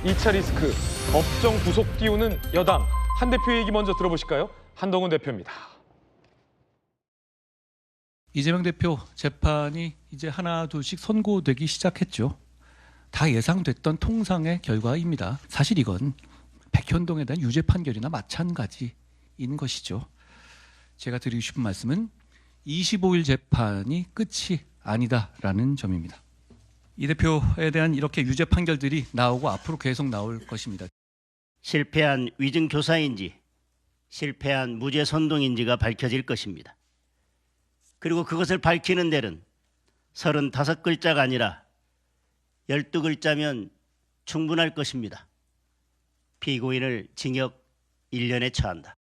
2차 리스크, 법정 구속 띄우는 여당. 한 대표 얘기 먼저 들어보실까요? 한동훈 대표입니다. 이재명 대표 재판이 이제 하나 둘씩 선고되기 시작했죠. 다 예상됐던 통상의 결과입니다. 사실 이건 백현동에 대한 유죄 판결이나 마찬가지인 것이죠. 제가 드리고 싶은 말씀은 25일 재판이 끝이 아니다라는 점입니다. 이 대표에 대한 이렇게 유죄 판결들이 나오고 앞으로 계속 나올 것입니다. 실패한 위증교사인지 실패한 무죄 선동인지가 밝혀질 것입니다. 그리고 그것을 밝히는 데는 35글자가 아니라 12글자면 충분할 것입니다. 피고인을 징역 1년에 처한다.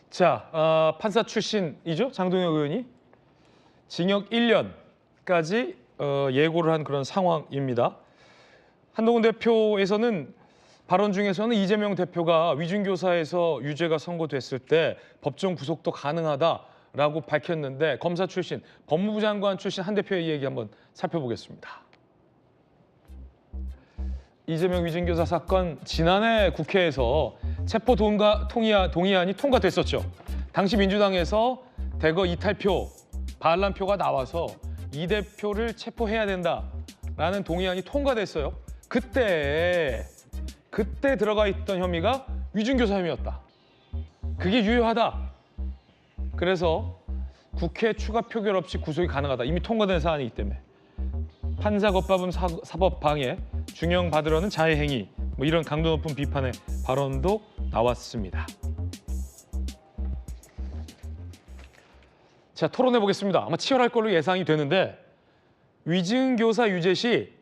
자, 판사 출신이죠? 장동혁 의원이 징역 1년까지 예고를 한 그런 상황입니다. 한동훈 대표에서는 발언 중에서는 이재명 대표가 위증교사에서 유죄가 선고됐을 때 법정 구속도 가능하다라고 밝혔는데 검사 출신, 법무부 장관 출신 한 대표의 얘기 한번 살펴보겠습니다. 이재명 위증교사 사건 지난해 국회에서 체포 동의안이 통과됐었죠. 당시 민주당에서 대거 이탈표, 반란표가 나와서 이 대표를 체포해야 된다라는 동의안이 통과됐어요. 그때 들어가 있던 혐의가 위증교사 혐의였다. 그게 유효하다. 그래서 국회 추가 표결 없이 구속이 가능하다. 이미 통과된 사안이기 때문에. 판사 겁밥음 사법 방해, 중형받으려는 자해행위, 뭐 이런 강도 높은 비판의 발언도 나왔습니다. 자, 토론해 보겠습니다. 아마 치열할 걸로 예상이 되는데 위증교사 유죄 시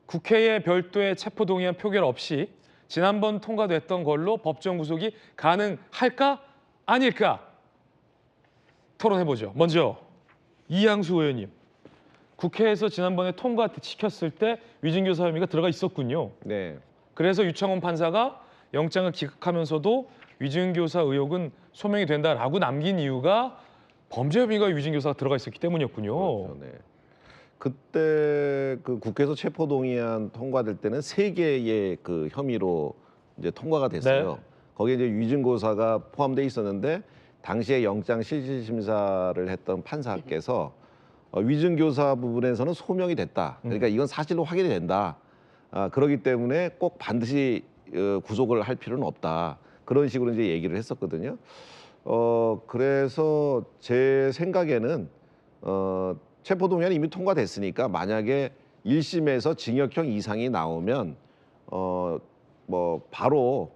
국회의 별도의 체포동의안 표결 없이 지난번 통과됐던 걸로 법정 구속이 가능할까? 아닐까? 토론해보죠. 먼저 이양수 의원님. 국회에서 지난번에 통과시켰을 때 위증교사 혐의가 들어가 있었군요. 네. 그래서 유창훈 판사가 영장을 기각하면서도 위증교사 의혹은 소명이 된다라고 남긴 이유가 범죄 혐의가 위증교사가 들어가 있었기 때문이었군요. 그렇죠, 네. 그때 그 국회에서 체포동의안 통과될 때는 3개의 그 혐의로 이제 통과가 됐어요. 네. 거기에 이제 위증교사가 포함돼 있었는데 당시에 영장 실질심사를 했던 판사께서 위증교사 부분에서는 소명이 됐다. 그러니까 이건 사실로 확인이 된다. 그렇기 때문에 꼭 반드시 구속을 할 필요는 없다. 그런 식으로 이제 얘기를 했었거든요. 그래서 제 생각에는 체포동의안이 이미 통과됐으니까 만약에 1심에서 징역형 이상이 나오면 뭐 바로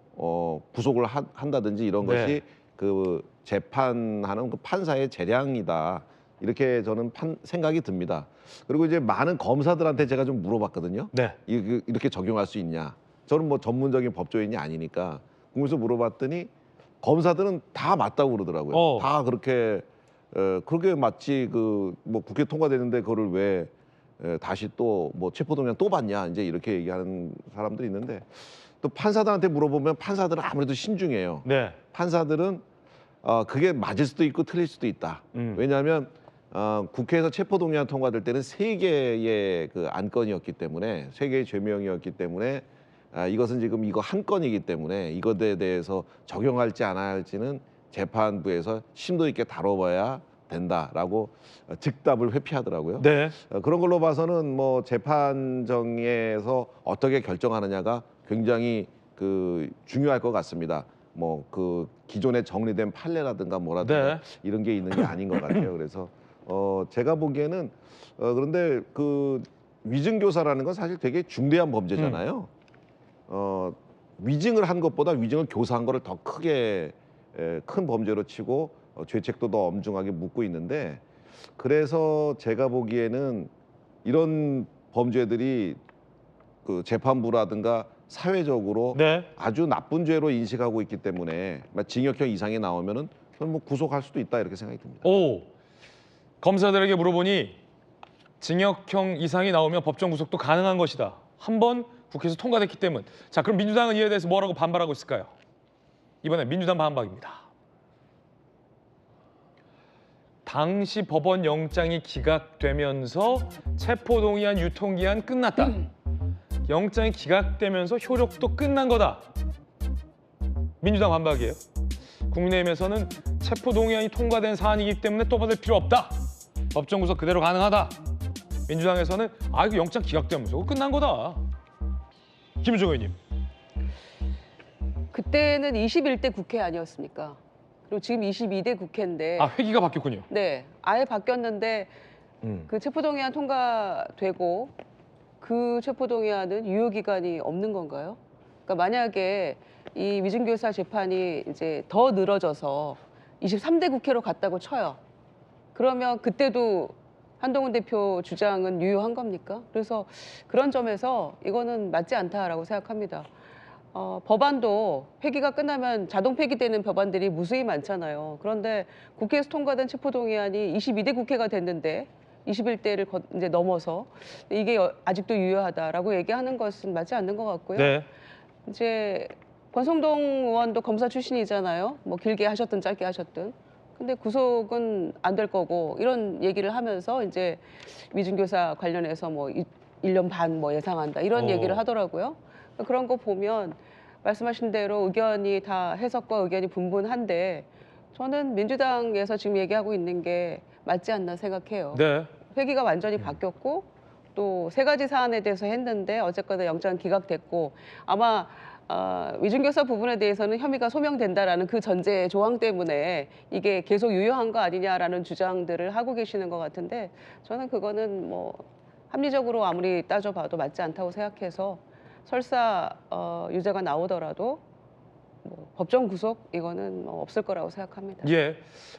구속을 한다든지 이런 네. 것이 그 재판하는 그 판사의 재량이다. 이렇게 저는 생각이 듭니다. 그리고 이제 많은 검사들한테 제가 좀 물어봤거든요. 네. 이렇게 적용할 수 있냐? 저는 뭐 전문적인 법조인이 아니니까 그래서 물어봤더니 검사들은 다 맞다고 그러더라고요. 다 그렇게 맞지. 그 뭐 국회 통과되는데 그거를 왜 다시 또 뭐 체포동의안 또 받냐? 이제 이렇게 얘기하는 사람들이 있는데 또 판사들한테 물어보면 판사들은 아무래도 신중해요. 네. 판사들은 그게 맞을 수도 있고 틀릴 수도 있다. 왜냐하면 국회에서 체포동의안 통과될 때는 3개의 그 안건이었기 때문에 3개의 죄명이었기 때문에 이것은 지금 이거 한 건이기 때문에 이것에 대해서 적용할지 안 할지는 재판부에서 심도 있게 다뤄봐야 된다라고 즉답을 회피하더라고요. 네. 그런 걸로 봐서는 뭐 재판정에서 어떻게 결정하느냐가 굉장히 그 중요할 것 같습니다. 뭐 그 기존에 정리된 판례라든가 뭐라든가 네. 이런 게 있는 게 아닌 것 같아요. 그래서 제가 보기에는 그런데 그 위증교사라는 건 사실 되게 중대한 범죄잖아요. 위증을 한 것보다 위증을 교사한 거를 더 크게 큰 범죄로 치고 죄책도 더 엄중하게 묻고 있는데 그래서 제가 보기에는 이런 범죄들이 그 재판부라든가 사회적으로 네. 아주 나쁜 죄로 인식하고 있기 때문에 징역형 이상이 나오면은 그건 뭐 구속할 수도 있다 이렇게 생각이 듭니다. 오, 검사들에게 물어보니 징역형 이상이 나오면 법정 구속도 가능한 것이다. 한번 국회에서 통과됐기 때문. 자, 그럼 민주당은 이에 대해서 뭐라고 반발하고 있을까요? 이번에 민주당 반박입니다. 당시 법원 영장이 기각되면서 체포동의안 유통기한 끝났다. 영장이 기각되면서 효력도 끝난 거다. 민주당 반박이에요. 국민의힘에서는 체포동의안이 통과된 사안이기 때문에 또 받을 필요 없다. 법정 구속 그대로 가능하다. 민주당에서는 이거 영장 기각되면서 그거 끝난 거다. 김우중 의원님. 그때는 21대 국회 아니었습니까? 그리고 지금 22대 국회인데 회기가 바뀌었군요. 네, 아예 바뀌었는데 그 체포동의안 통과되고 그 체포동의안은 유효기간이 없는 건가요? 그러니까 만약에 이 위증교사 재판이 이제 더 늘어져서 23대 국회로 갔다고 쳐요. 그러면 그때도 한동훈 대표 주장은 유효한 겁니까? 그래서 그런 점에서 이거는 맞지 않다라고 생각합니다. 법안도 폐기가 끝나면 자동 폐기되는 법안들이 무수히 많잖아요. 그런데 국회에서 통과된 체포동의안이 22대 국회가 됐는데 21대를 이제 넘어서 이게 아직도 유효하다라고 얘기하는 것은 맞지 않는 것 같고요. 네. 이제 권성동 의원도 검사 출신이잖아요. 뭐 길게 하셨든 짧게 하셨든. 근데 구속은 안 될 거고 이런 얘기를 하면서 이제 위증교사 관련해서 뭐 1년 반 뭐 예상한다 이런 얘기를 하더라고요. 그런 거 보면 말씀하신 대로 의견이 다 해석과 의견이 분분한데 저는 민주당에서 지금 얘기하고 있는 게 맞지 않나 생각해요. 네. 회기가 완전히 바뀌었고 또 세 가지 사안에 대해서 했는데 어쨌거나 영장 기각됐고 아마 위증교사 부분에 대해서는 혐의가 소명된다라는 그 전제 조항 때문에 이게 계속 유효한 거 아니냐라는 주장들을 하고 계시는 것 같은데 저는 그거는 뭐 합리적으로 아무리 따져봐도 맞지 않다고 생각해서 설사 유죄가 나오더라도 뭐 법정 구속 이거는 뭐 없을 거라고 생각합니다. 예,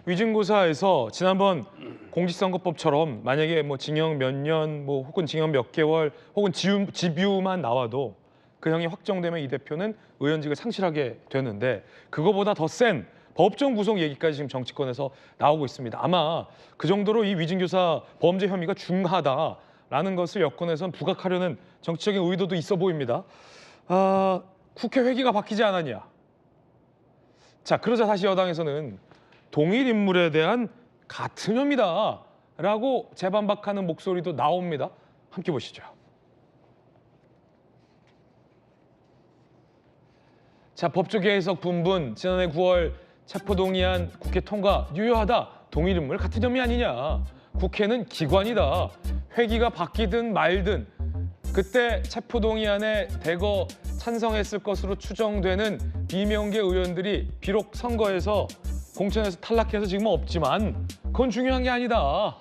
위증고사에서 지난번 공직선거법처럼 만약에 뭐 징역 몇 년, 뭐 혹은 징역 몇 개월, 혹은 집유만 나와도 그 형이 확정되면 이 대표는 의원직을 상실하게 되는데 그거보다 더 센 법정 구속 얘기까지 지금 정치권에서 나오고 있습니다. 아마 그 정도로 이 위증교사 범죄 혐의가 중하다라는 것을 여권에선 부각하려는 정치적인 의도도 있어 보입니다. 국회 회기가 바뀌지 않았냐? 자, 그러자 다시 여당에서는 동일 인물에 대한 같은 혐의다라고 재반박하는 목소리도 나옵니다. 함께 보시죠. 자, 법조계 해석 분분, 지난해 9월 체포동의안 국회 통과 유효하다. 동일 인물 같은 혐의 아니냐. 국회는 기관이다. 회기가 바뀌든 말든 그때 체포동의안에 대거 찬성했을 것으로 추정되는 비명계 의원들이 비록 선거에서 공천에서 탈락해서 지금은 없지만 그건 중요한 게 아니다.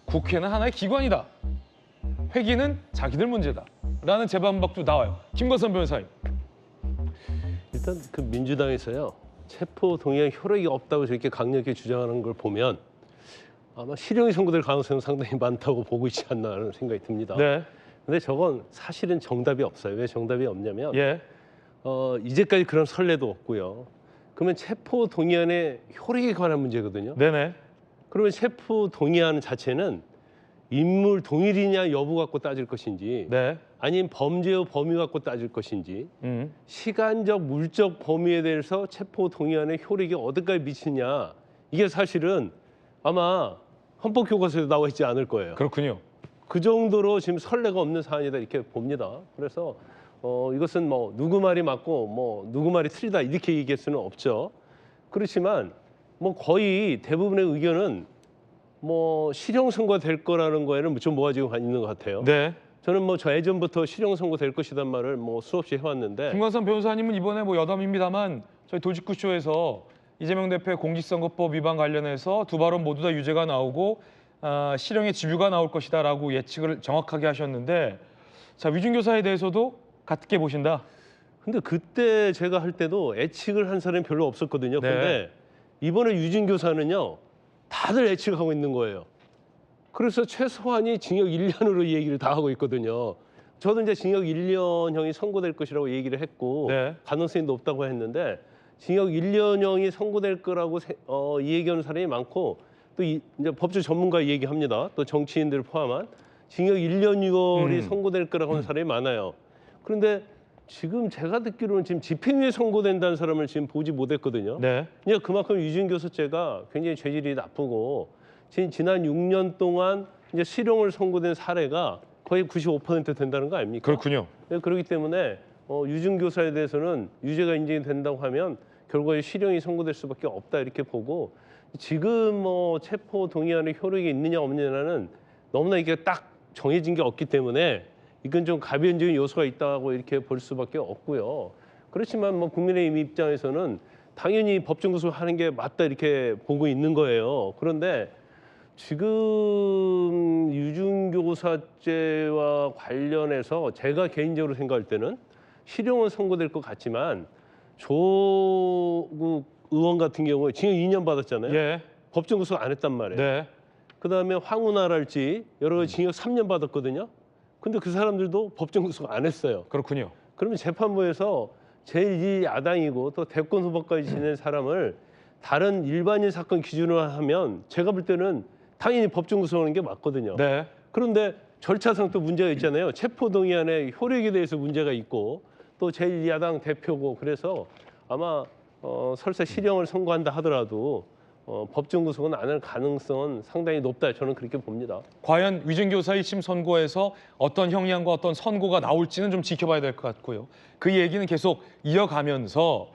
국회는 하나의 기관이다. 회기는 자기들 문제다. 라는 재반박도 나와요. 김건선 변호사님. 일단 그 민주당에서요. 체포 동의안 효력이 없다고 저렇게 강력히 주장하는 걸 보면 아마 실형이 선고될 가능성이 상당히 많다고 보고 있지 않나 하는 생각이 듭니다. 네. 근데 저건 사실은 정답이 없어요. 왜 정답이 없냐면 예. 이제까지 그런 선례도 없고요. 그러면 체포 동의안의 효력에 관한 문제거든요. 네네. 그러면 체포 동의안 자체는 인물 동일이냐 여부 갖고 따질 것인지 네. 아니면 범죄의 범위 갖고 따질 것인지 시간적 물적 범위에 대해서 체포 동의안의 효력이 어디까지 미치냐 이게 사실은 아마 헌법교과서에 나와 있지 않을 거예요. 그렇군요. 그 정도로 지금 선례가 없는 사안이다 이렇게 봅니다. 그래서 이것은 뭐 누구 말이 맞고 뭐 누구 말이 틀리다 이렇게 얘기할 수는 없죠. 그렇지만 뭐 거의 대부분의 의견은 뭐 실형 선고될 거라는 거에는 좀 모아지고 있는 것 같아요. 네. 저는 뭐 저 예전부터 실형 선고될 것이란 말을 뭐 수없이 해왔는데 김건선 변호사님은 이번에 뭐 여담입니다만 저희 도직구쇼에서 이재명 대표의 공직선거법 위반 관련해서 두 발언 모두 다 유죄가 나오고 실형의 집유가 나올 것이다라고 예측을 정확하게 하셨는데 자 위증교사에 대해서도 같게 보신다. 근데 그때 제가 할 때도 예측을 한 사람이 별로 없었거든요. 네. 근데 이번에 유증교사는요 다들 예측하고 있는 거예요. 그래서 최소한이 징역 1년으로 이 얘기를 다 하고 있거든요. 저도 이제 징역 1년형이 선고될 것이라고 얘기를 했고 네. 가능성이 높다고 했는데 징역 1년형이 선고될 거라고 이 얘기하는 사람이 많고 또 이제 법조 전문가 얘기합니다. 또 정치인들 포함한 징역 1년 6월이 선고될 거라고 하는 사람이 많아요. 그런데 지금 제가 듣기로는 지금 집행유예 선고된다는 사람을 지금 보지 못했거든요. 네. 그러니까 그만큼 위증교사죄가 굉장히 죄질이 나쁘고 지난 6년 동안 이제 실형을 선고된 사례가 거의 95% 된다는 거 아닙니까? 그렇군요. 네, 그렇기 때문에 유증교사에 대해서는 유죄가 인정이 된다고 하면 결과에 실형이 선고될 수밖에 없다 이렇게 보고 지금 뭐 체포 동의안의 효력이 있느냐 없느냐는 너무나 이게 딱 정해진 게 없기 때문에 이건 좀 가변적인 요소가 있다고 이렇게 볼 수밖에 없고요. 그렇지만 뭐 국민의힘 입장에서는 당연히 법정 구속하는 게 맞다 이렇게 보고 있는 거예요. 그런데 지금 유증교사죄와 관련해서 제가 개인적으로 생각할 때는 실형은 선고될 것 같지만 조국 의원 같은 경우에 징역 2년 받았잖아요. 예. 법정 구속 안 했단 말이에요. 네. 그다음에 황운하랄지 여러 가지 징역 3년 받았거든요. 근데 그 사람들도 법정 구속 안 했어요. 그렇군요. 그러면 재판부에서 제1야당이고 또 대권 후보까지 지낸 사람을 다른 일반인 사건 기준으로 하면 제가 볼 때는 당연히 법정 구속하는 게 맞거든요. 네. 그런데 절차상 또 문제가 있잖아요. 체포동의안의 효력에 대해서 문제가 있고 또 제1야당 대표고 그래서 아마 설사 실형을 선고한다 하더라도 법정 구속은 안 할 가능성은 상당히 높다. 저는 그렇게 봅니다. 과연 위증교사 1심 선고에서 어떤 형량과 어떤 선고가 나올지는 좀 지켜봐야 될 것 같고요. 그 얘기는 계속 이어가면서